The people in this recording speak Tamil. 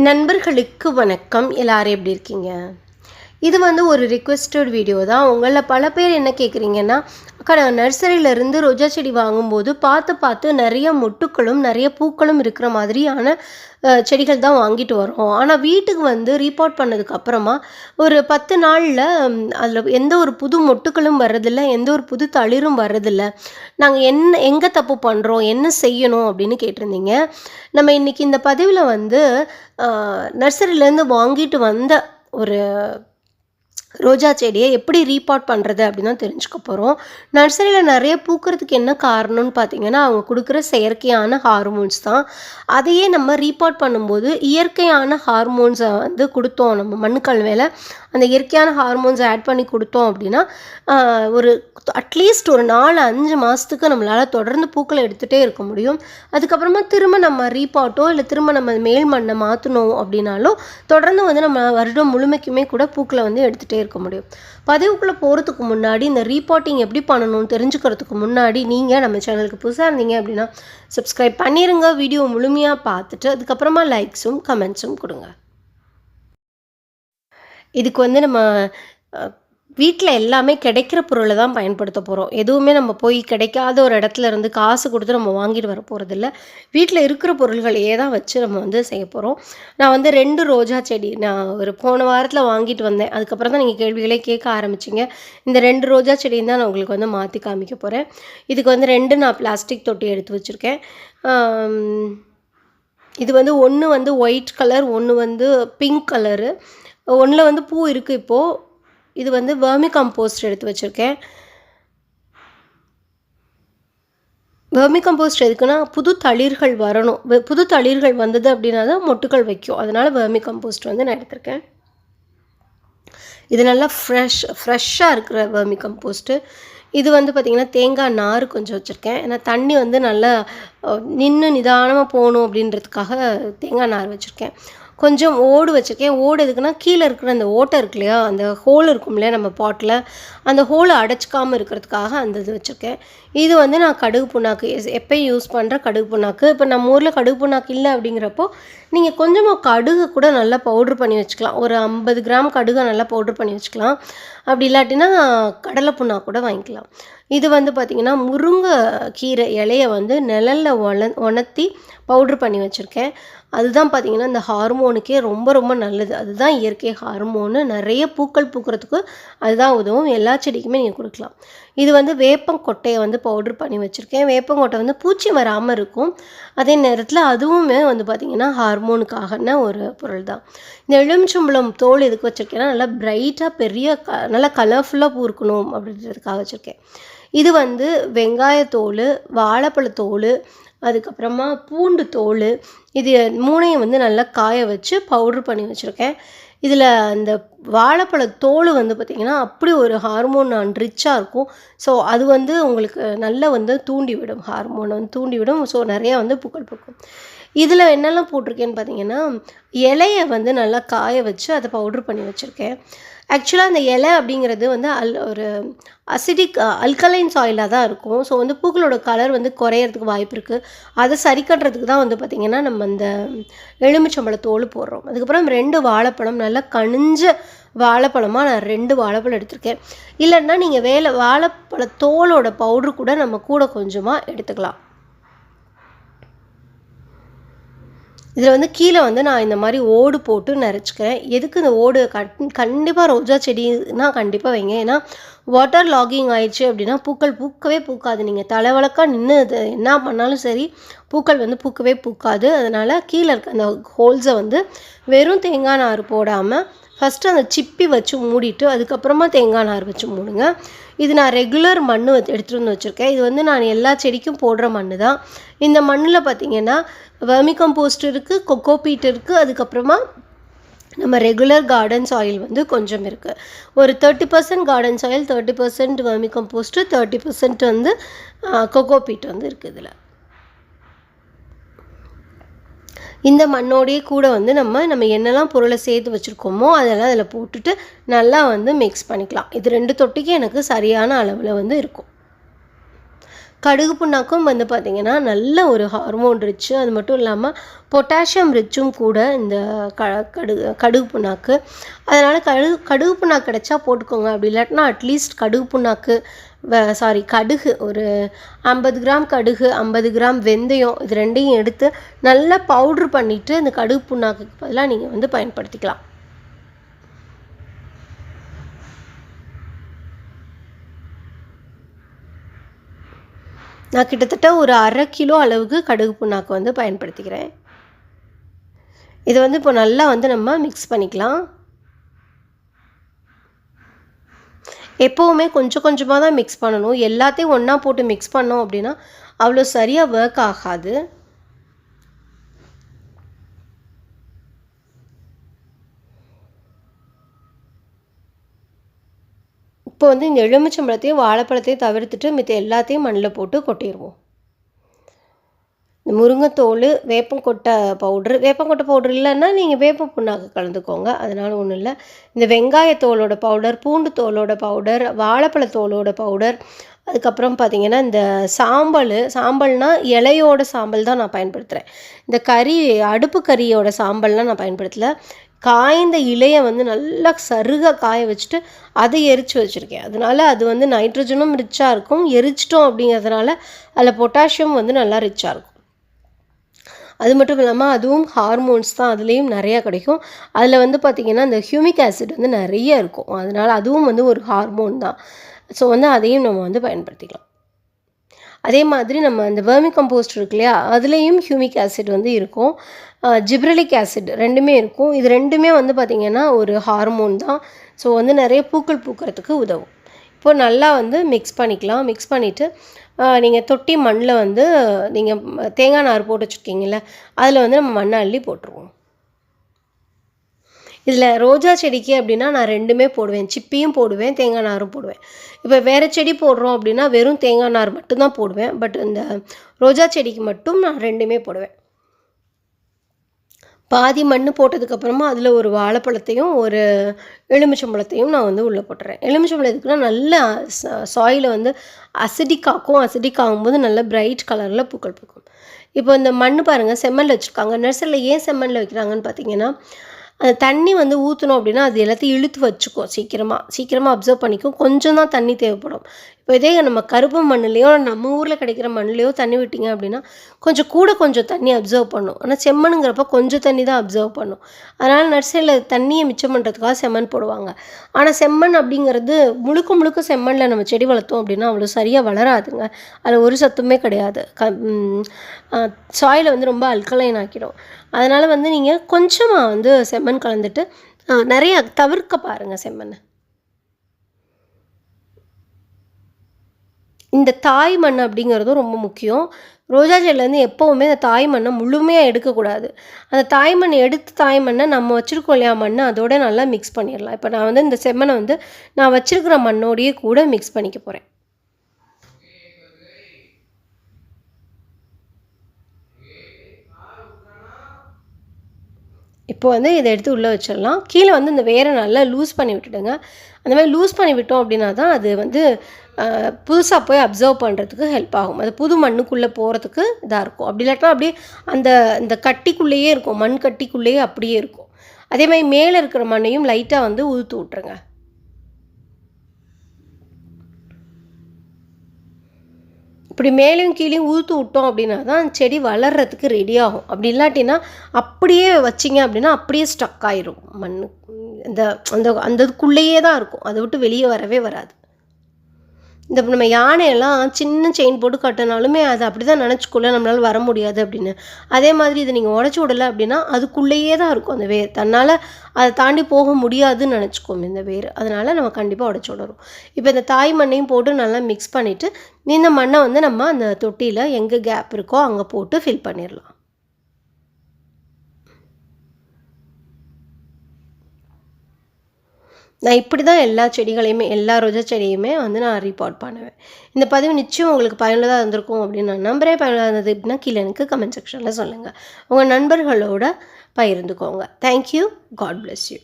நண்பர்களுக்கு வணக்கம். எல்லாரும் எப்படி இருக்கீங்க? இது வந்து ஒரு ரிக்வெஸ்டட் வீடியோ தான். உங்களில் பல பேர் என்ன கேட்குறீங்கன்னா, அக்கா நான் நர்சரியிலேருந்து ரோஜா செடி வாங்கும்போது பார்த்து நிறைய மொட்டுக்களும் நிறைய பூக்களும் இருக்கிற மாதிரியான செடிகள் தான் வாங்கிட்டு வரோம். ஆனால் வீட்டுக்கு வந்து ரீபாட் பண்ணதுக்கப்புறமா ஒரு 10 நாளில் அதில் எந்த ஒரு புது மொட்டுக்களும் வர்றதில்ல, எந்த ஒரு புது தளிரும் வர்றதில்ல. நாங்கள் எங்கே தப்பு பண்ணுறோம், என்ன செய்யணும் அப்படின்னு கேட்டிருந்தீங்க. நம்ம இன்றைக்கி இந்த பதிவில் வந்து நர்சரியிலேருந்து வாங்கிட்டு வந்த ஒரு ரோஜா செடியை எப்படி ரீபாட் பண்ணுறது அப்படின்னு தான் தெரிஞ்சுக்க போகிறோம். நர்சரியில் நிறைய பூக்கிறதுக்கு என்ன காரணம்னு பார்த்தீங்கன்னா, அவங்க கொடுக்குற செயற்கையான ஹார்மோன்ஸ் தான். அதையே நம்ம ரீபாட் பண்ணும்போது இயற்கையான ஹார்மோன்ஸை வந்து கொடுத்தோம், நம்ம மண்ணுக்கள் மேலே அந்த இயற்கையான ஹார்மோன்ஸை ஆட் பண்ணி கொடுத்தோம் அப்படின்னா ஒரு அட்லீஸ்ட் ஒரு 4-5 மாதத்துக்கு நம்மளால் தொடர்ந்து பூக்களை எடுத்துகிட்டே இருக்க முடியும். அதுக்கப்புறமா திரும்ப நம்ம ரீபாட்டோ இல்லை திரும்ப நம்ம மேல் மண்ணை மாற்றணும் அப்படின்னாலும் தொடர்ந்து வந்து நம்ம வருடம் முழுமைக்குமே கூட பூக்களை வந்து எடுத்துகிட்டே இருக்க முடியும். பதிவுக்குள்ளே போகிறதுக்கு முன்னாடி இந்த ரீபாட்டிங் எப்படி பண்ணணும்னு தெரிஞ்சுக்கிறதுக்கு முன்னாடி நீங்கள் நம்ம சேனலுக்கு புதுசாக இருந்தீங்க அப்படின்னா சப்ஸ்கிரைப் பண்ணிடுங்க. வீடியோ முழுமையாக பார்த்துட்டு அதுக்கப்புறமா லைக்ஸும் கமெண்ட்ஸும் கொடுங்க. இதுக்கு வந்து நம்ம வீட்டில் எல்லாமே கிடைக்கிற பொருளை தான் பயன்படுத்த போகிறோம். எதுவுமே நம்ம போய் கிடைக்காத ஒரு இடத்துல இருந்து காசு கொடுத்து நம்ம வாங்கிட்டு வர போகிறதில்ல. வீட்டில் இருக்கிற பொருள்களையே தான் வச்சு நம்ம வந்து செய்ய போகிறோம். நான் வந்து 2 ரோஜா செடி நான் ஒரு போன வாரத்தில் வாங்கிட்டு வந்தேன். அதுக்கப்புறம் தான் நீங்கள் கேள்விகளே கேட்க ஆரம்பிச்சிங்க. இந்த 2 ரோஜா செடியும் தான் நான் உங்களுக்கு வந்து மாற்றி காமிக்க போகிறேன். இதுக்கு வந்து 2 நான் பிளாஸ்டிக் தொட்டி எடுத்து வச்சுருக்கேன். இது வந்து ஒன்று வந்து ஒயிட் கலர், ஒன்று வந்து பிங்க் கலரு. ஒன்றில் வந்து பூ இருக்குது இப்போது. இது வந்து வெர்மி கம்போஸ்ட் எடுத்து வச்சுருக்கேன். வெர்மி கம்போஸ்ட் எதுக்குன்னா புது தளிர்கள் வரணும். புது தளிர்கள் வந்தது அப்படின்னா தான் மொட்டுக்கள் வைக்கும். அதனால் வெர்மி கம்போஸ்ட் வந்து நான் எடுத்திருக்கேன். இது நல்லா ஃப்ரெஷ்ஷாக இருக்கிற வெர்மி கம்போஸ்ட்டு. இது வந்து பார்த்திங்கன்னா தேங்காய் நார் கொஞ்சம் வச்சுருக்கேன். ஏன்னா தண்ணி வந்து நல்லா நின்று நிதானமாக போகணும் அப்படின்றதுக்காக தேங்காய் நார் வச்சுருக்கேன். கொஞ்சம் ஓடு வச்சுருக்கேன். ஓடு எதுக்குன்னா கீழே இருக்கிற அந்த ஓட்டை இருக்கு இல்லையா, அந்த ஹோல் இருக்கும் இல்லையா நம்ம பாட்டில், அந்த ஹோலை அடைச்சிக்காமல் இருக்கிறதுக்காக அந்த இது வச்சுருக்கேன். இது வந்து நான் கடுகு புண்ணாக்கு எப்போயும் யூஸ் பண்ணுற கடுகு புண்ணாக்கு. இப்போ நம்ம ஊரில் கடுகு புண்ணாக்கு இல்லை அப்படிங்கிறப்போ நீங்கள் கொஞ்சமாக கடுகு கூட நல்லா பவுட்ரு பண்ணி வச்சுக்கலாம். ஒரு 50 கிராம் கடுகை நல்லா பவுட்ரு பண்ணி வச்சுக்கலாம். அப்படி இல்லாட்டினா கடலை புண்ணாக்கு கூட வாங்கிக்கலாம். இது வந்து பார்த்திங்கன்னா முருங்கை கீரை இலையை வந்து நிழலில் உணர்த்தி பவுட்ரு பண்ணி வச்சுருக்கேன். அதுதான் பார்த்திங்கன்னா இந்த ஹார்மோனுக்கே ரொம்ப நல்லது. அதுதான் இயற்கை ஹார்மோனு. நிறைய பூக்கள் பூக்கிறதுக்கு அதுதான் உதவும். எல்லா செடிக்குமே நீங்கள் கொடுக்கலாம். இது வந்து வேப்பங்கொட்டையை வந்து பவுட்ரு பண்ணி வச்சுருக்கேன். வேப்பங்கொட்டை வந்து பூச்சி வராமல் இருக்கும். அதே நேரத்தில் அதுவுமே வந்து பார்த்திங்கன்னா ஹார்மோனுக்கான ஒரு பொருள் தான். இந்த எலுமிச்சம்பழம் தோல் எதுக்கு வச்சுருக்கேன்னா நல்லா பிரைட்டாக பெரிய நல்லா கலர்ஃபுல்லாக பூ இருக்கணும் அப்படின்றதுக்காக வச்சுருக்கேன். இது வந்து வெங்காயத்தோல், வாழைப்பழத்தோல், அதுக்கப்புறமா பூண்டு தோல், இது 3ஐயும் வந்து நல்லா காய வச்சு பவுட்ரு பண்ணி வச்சுருக்கேன். இதில் அந்த வாழைப்பழத்தோல் வந்து பார்த்திங்கன்னா அப்படி ஒரு ஹார்மோன் ரிச்சாக இருக்கும். ஸோ அது வந்து உங்களுக்கு நல்லா வந்து தூண்டிவிடும், ஹார்மோனை வந்து தூண்டிவிடும். ஸோ நிறையா வந்து பூக்கள் பூக்கும். இதில் என்னெல்லாம் போட்டிருக்கேன்னு பார்த்தீங்கன்னா இலையை வந்து நல்லா காய வச்சு அதை பவுட்ரு பண்ணி வச்சுருக்கேன். ஆக்சுவலாக அந்த இலை அப்படிங்கிறது வந்து ஒரு அசிடிக் அல்கலைன் சாயிலாக தான் இருக்கும். ஸோ வந்து பூக்களோட கலர் வந்து குறையிறதுக்கு வாய்ப்பு இருக்குது. அதை சரி கட்டுறதுக்கு தான் வந்து பார்த்திங்கன்னா நம்ம அந்த எலுமிச்சம்பழத்தோல் போடுறோம். அதுக்கப்புறம் 2 வாழைப்பழம் நல்லா கனிஞ்ச வாழைப்பழமாக நான் 2 வாழைப்பழம் எடுத்திருக்கேன். இல்லைன்னா நீங்கள் வாழைப்பழத்தோலோட பவுட்ரு கூட நம்ம கூட கொஞ்சமாக எடுத்துக்கலாம். இதில் வந்து கீழே வந்து நான் இந்த மாதிரி ஓடு போட்டு நிறச்சிக்கிறேன். எதுக்கு இந்த ஓடு கண்டிப்பாக ரோஜா செடினா கண்டிப்பாக வைங்க. ஏன்னா வாட்டர் லாகிங் ஆயிடுச்சு அப்படின்னா பூக்கள் பூக்கவே பூக்காது. நீங்கள் தலைவழக்கா நின்று அது என்ன பண்ணாலும் சரி பூக்கள் வந்து பூக்கவே பூக்காது. அதனால் கீழே இருக்க அந்த ஹோல்ஸை வந்து வெறும் தேங்காய் நார் போடாமல் ஃபஸ்ட்டு அந்த சிப்பி வச்சு மூடிட்டு அதுக்கப்புறமா தேங்காய் நார் வச்சு மூடுங்க. இது நான் ரெகுலர் மண் எடுத்துகிட்டு வந்து வச்சுருக்கேன். இது வந்து நான் எல்லா செடிக்கும் போடுற மண் தான். இந்த மண்ணில் பார்த்திங்கன்னா வெர்மி கம்போஸ்ட் இருக்குது, கொக்கோபீட் இருக்குது, அதுக்கப்புறமா நம்ம ரெகுலர் கார்டன் சாயில் வந்து கொஞ்சம் இருக்குது. ஒரு 30% கார்டன் சாயில், 30% வெர்மி கம்போஸ்ட்டு, 30% வந்து கொக்கோபீட் வந்து இருக்குது. இதில் இந்த மண்ணோடையே கூட வந்து நம்ம என்னெல்லாம் பொருளை சேர்த்து வச்சுருக்கோமோ அதெல்லாம் அதில் போட்டுட்டு நல்லா வந்து மிக்ஸ் பண்ணிக்கலாம். இது 2 தொட்டிக்கு எனக்கு சரியான அளவில் வந்து இருக்கும். கடுகு புண்ணாக்கும் வந்து பார்த்திங்கன்னா நல்ல ஒரு ஹார்மோன் ரிச்சு, அது மட்டும் இல்லாமல் பொட்டாசியம் ரிச்சும் கூட இந்த கடுகு புண்ணாக்கு. அதனால் கடுகு புண்ணாக்கு கிடைச்சா போட்டுக்கோங்க. அப்படி இல்லாட்டினா அட்லீஸ்ட் கடுகு புண்ணாக்கு கடுகு ஒரு 50 கிராம் கடுகு, 50 கிராம் வெந்தயம், இது ரெண்டையும் எடுத்து நல்லா பவுட்ரு பண்ணிவிட்டு இந்த கடுகு புண்ணாக்குக்கு பதிலாக நீங்கள் வந்து பயன்படுத்திக்கலாம். நான் கிட்டத்தட்ட ஒரு 1/2 கிலோ அளவுக்கு கடுகு புண்ணாக்கு வந்து பயன்படுத்திக்கிறேன். இதை வந்து இப்போ நல்லா வந்து நம்ம மிக்ஸ் பண்ணிக்கலாம். எப்போவுமே கொஞ்சம் கொஞ்சமாக தான் மிக்ஸ் பண்ணணும். எல்லாத்தையும் ஒன்றா போட்டு மிக்ஸ் பண்ணோம் அப்படின்னா அவ்வளோ சரியாக ஒர்க் ஆகாது. இப்போ வந்து இந்த எலுமிச்சம்பழத்தையும் வாழைப்பழத்தையும் தவிர்த்துட்டு மித்த எல்லாத்தையும் மண்ணில் போட்டு கொட்டிடுவோம். இந்த முருங்கைத்தோல், வேப்பங்கொட்டை பவுட்ரு இல்லைன்னா நீங்கள் வேப்ப புண்ணாக்கு கலந்துக்கோங்க, அதனால் ஒன்றும் இல்லை. இந்த வெங்காயத்தோலோட பவுடர், பூண்டு தோலோட பவுடர், வாழைப்பழத்தோலோட பவுடர், அதுக்கப்புறம் பார்த்திங்கன்னா இந்த சாம்பல்னால் இலையோட சாம்பல் தான் நான் பயன்படுத்துகிறேன். இந்த அடுப்பு கறியோட சாம்பல்லாம் நான் பயன்படுத்தலை. காய்ந்த இலையை வந்து நல்லா சருக காய வச்சுட்டு அதை எரித்து வச்சுருக்கேன். அதனால் அது வந்து நைட்ரஜனும் ரிச்சாக இருக்கும். எரிச்சிட்டோம் அப்படிங்கிறதுனால அதில் பொட்டாசியம் வந்து நல்லா ரிச்சாக இருக்கும். அது மட்டும் இல்லாமல் அதுவும் ஹார்மோன்ஸ் தான், அதுலேயும் நிறையா கிடைக்கும். அதில் வந்து பார்த்திங்கன்னா இந்த ஹியூமிக் ஆசிட் வந்து நிறைய இருக்கும். அதனால் அதுவும் வந்து ஒரு ஹார்மோன் தான். ஸோ வந்து அதையும் நம்ம வந்து பயன்படுத்திக்கலாம். அதே மாதிரி நம்ம அந்த வெர்மி கம்போஸ்ட் இருக்கு இல்லையா, அதுலேயும் ஹியூமிக் ஆசிட் வந்து இருக்கும், ஜிப்ரலிக் ஆசிட் ரெண்டுமே இருக்கும். இது ரெண்டுமே வந்து பார்த்திங்கன்னா ஒரு ஹார்மோன் தான். ஸோ வந்து நிறைய பூக்கள் பூக்கிறதுக்கு உதவும். இப்போ நல்லா வந்து மிக்ஸ் பண்ணிக்கலாம். மிக்ஸ் பண்ணிவிட்டு நீங்கள் தொட்டி மண்ணில் வந்து நீங்கள் தேங்காய் நார் போட்டு வச்சுருக்கீங்கள, அதில் வந்து நம்ம மண்ணை அள்ளி போட்டுருவோம். இதில் ரோஜா செடிக்கு அப்படின்னா நான் ரெண்டுமே போடுவேன், சிப்பியும் போடுவேன், தேங்காய் நாரும் போடுவேன். இப்போ வேறு செடி போடுறோம் அப்படின்னா வெறும் தேங்காய் நார் மட்டும்தான் போடுவேன். பட் இந்த ரோஜா செடிக்கு மட்டும் நான் ரெண்டுமே போடுவேன். பாதி மண் போட்டதுக்கப்புறமா அதில் ஒரு வாழைப்பழத்தையும் ஒரு எலுமிச்சம்பழத்தையும் நான் வந்து உள்ளே போட்டுறேன். எலுமிச்சம்பழம் எதுக்குன்னா நல்ல சாயிலை வந்து அசிடிக் ஆகும்போது நல்ல பிரைட் கலரில் பூக்கள் பூக்கும். இப்போ இந்த மண் பாருங்கள், செம்மண்ணில் வச்சுருக்காங்க. நர்சரியில் ஏன் செம்மண்ணில் வைக்கிறாங்கன்னு பார்த்தீங்கன்னா, அந்த தண்ணி வந்து ஊற்றணும் அப்படின்னா அது எல்லாத்தையும் இழுத்து வச்சுக்கும், சீக்கிரமாக அப்சர்வ் பண்ணிக்கும். கொஞ்சம் தான் தண்ணி தேவைப்படும். இப்போ இதே நம்ம கருப்பு மண்ணுலேயோ நம்ம ஊரில் கிடைக்கிற மண்ணுலேயோ தண்ணி விட்டிங்க அப்படின்னா கொஞ்சம் தண்ணி அப்சர்வ் பண்ணும். ஆனால் செம்மண்ணுங்கிறப்ப கொஞ்சம் தண்ணி தான் அப்சர்வ் பண்ணும். அதனால் நர்சரியில் தண்ணியை மிச்சம் பண்ணுறதுக்காக செம்மண் போடுவாங்க. ஆனால் செம்மண் அப்படிங்கிறது முழுக்க செம்மண்ணில் நம்ம செடி வளர்த்தோம் அப்படின்னா அவ்வளோ சரியாக வளராதுங்க. அதில் ஒரு சத்துமே கிடையாது. சாயிலை வந்து ரொம்ப அல்கலைன் ஆக்கிடும். அதனால் வந்து நீங்கள் கொஞ்சமாக வந்து செம்மண் கலந்துட்டு நிறைய தவிர்க்க பாருங்கள் செம்மண்ணை. இந்த தாய் மண் அப்படிங்கிறதும் ரொம்ப முக்கியம். ரோஜா செடியிலேருந்து எப்போவுமே அந்த தாய் மண்ணை முழுமையாக எடுக்கக்கூடாது. அந்த தாய் மண்ணை நம்ம வச்சுருக்கோம் இல்லையா மண்ணை, அதோட நல்லா மிக்ஸ் பண்ணிடலாம். இப்போ நான் வந்து இந்த செம்மண்ணை வந்து நான் வச்சுருக்கிற மண்ணோடையே கூட மிக்ஸ் பண்ணிக்க போகிறேன். இப்போ வந்து இதை எடுத்து உள்ளே வச்சிடலாம். கீழே வந்து இந்த வேரை நல்லா லூஸ் பண்ணி விட்டுடுங்க. அந்த மாதிரி லூஸ் பண்ணி விட்டோம் அப்படின்னா தான் அது வந்து புதுசாக போய் அப்சர்வ் பண்ணுறதுக்கு ஹெல்ப் ஆகும். அது புது மண்ணுக்குள்ளே போகிறதுக்கு இதாக இருக்கும். அப்படி இல்லாட்டா அப்படியே இந்த கட்டிக்குள்ளேயே இருக்கும், மண் கட்டிக்குள்ளேயே அப்படியே இருக்கும். அதே மாதிரி மேலே இருக்கிற மண்ணையும் லைட்டாக வந்து ஊற்று விட்ருங்க. இப்படி மேலேயும் கீழேயும் ஊற்று விட்டோம் அப்படின்னா தான் செடி வளர்கிறதுக்கு ரெடி ஆகும். அப்படி இல்லாட்டினா அப்படியே வச்சிங்க அப்படின்னா அப்படியே ஸ்டக் ஆயிரும். மண் அந்த இதுக்குள்ளேயே தான் இருக்கும், அதை விட்டு வெளியே வரவே வராது. இந்த நம்ம யானையெல்லாம் சின்ன செயின் போட்டு கட்டினாலுமே அது அப்படி தான் நினச்சிக்கொள்ள நம்மளால் வர முடியாது அப்படின்னு. அதே மாதிரி இதை நீங்கள் உடச்சி விடலை அப்படின்னா அதுக்குள்ளேயே தான் இருக்கும் அந்த வேர். தன்னால் அதை தாண்டி போக முடியாதுன்னு நினச்சிக்கோம் இந்த வேர். அதனால் நம்ம கண்டிப்பாக உடச்சி விடறோம். இப்போ இந்த தாய் மண்ணையும் போட்டு நல்லா மிக்ஸ் பண்ணிவிட்டு இந்த மண்ணை வந்து நம்ம அந்த தொட்டியில் எங்கே கேப் இருக்கோ அங்கே போட்டு ஃபில் பண்ணிடலாம். நான் இப்படி தான் எல்லா ரோஜா செடியுமே வந்து நான் ரீபாட் பண்ணுவேன். இந்த பதிவு நிச்சயம் உங்களுக்கு பயனுள்ளதாக இருந்திருக்கும் அப்படின்னு நான் நம்புகிறேன். பயனுள்ளதாக இருந்தது அப்படின்னா கீழே எனக்கு கமெண்ட் செக்ஷனில் சொல்லுங்கள். உங்கள் நண்பர்களோட பகிர்ந்துக்கோங்க. தேங்க்யூ. God bless you.